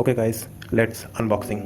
Okay guys, let's unboxing.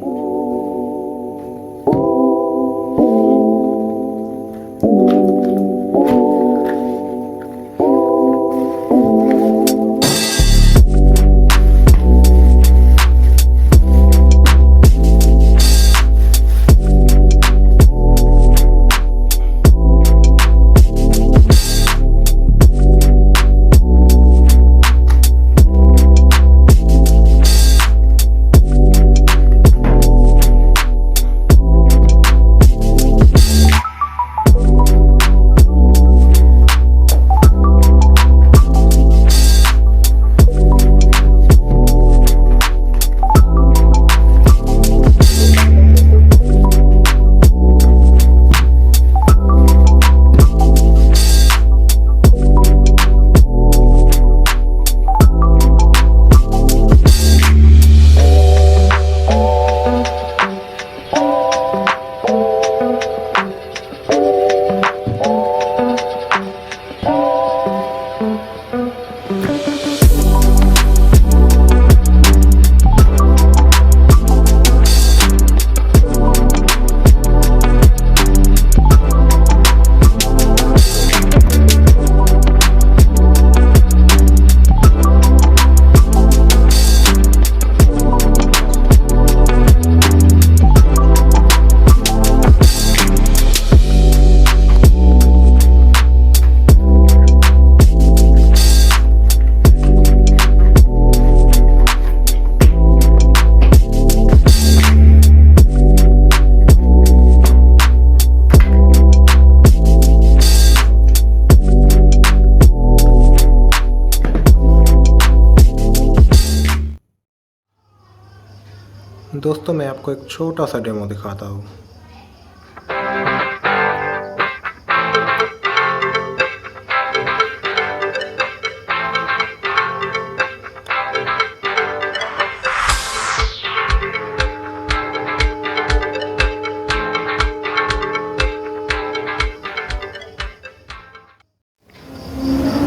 दोस्तों मैं आपको एक छोटा सा डेमो दिखाता हूँ।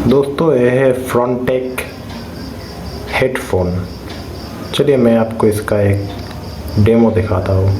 दोस्तों यह है फ्रंटेक हेडफोन। चलिए मैं आपको इसका एक डेमो दिखाता हूँ।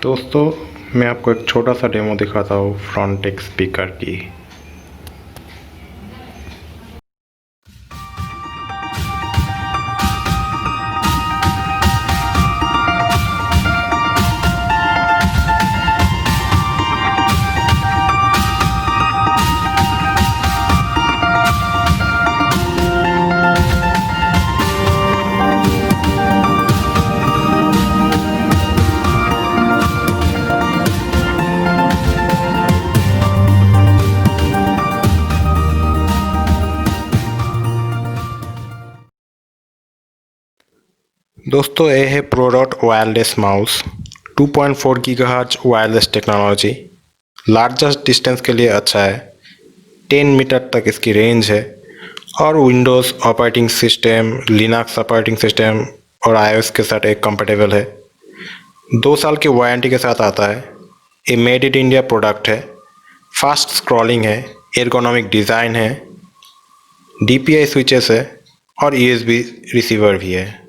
दोस्तों मैं आपको एक छोटा सा डेमो दिखाता हूँ फ्रंटेक स्पीकर की। दोस्तों ये है Prodot wireless mouse 2.4 gigahertz wireless technology. Largest distance के लिए अच्छा है, 10 मीटर तक इसकी रेंज है और Windows operating system, Linux operating system और आईओएस के साथ एक कंपेटेबल है। 2 साल की वारंटी के साथ आता है। ये मेड इन इंडिया प्रोडक्ट है। फास्ट स्क्रॉलिंग है, एर्गोनॉमिक डिज़ाइन है, DPI स्विचेस है और USB रिसीवर भी है।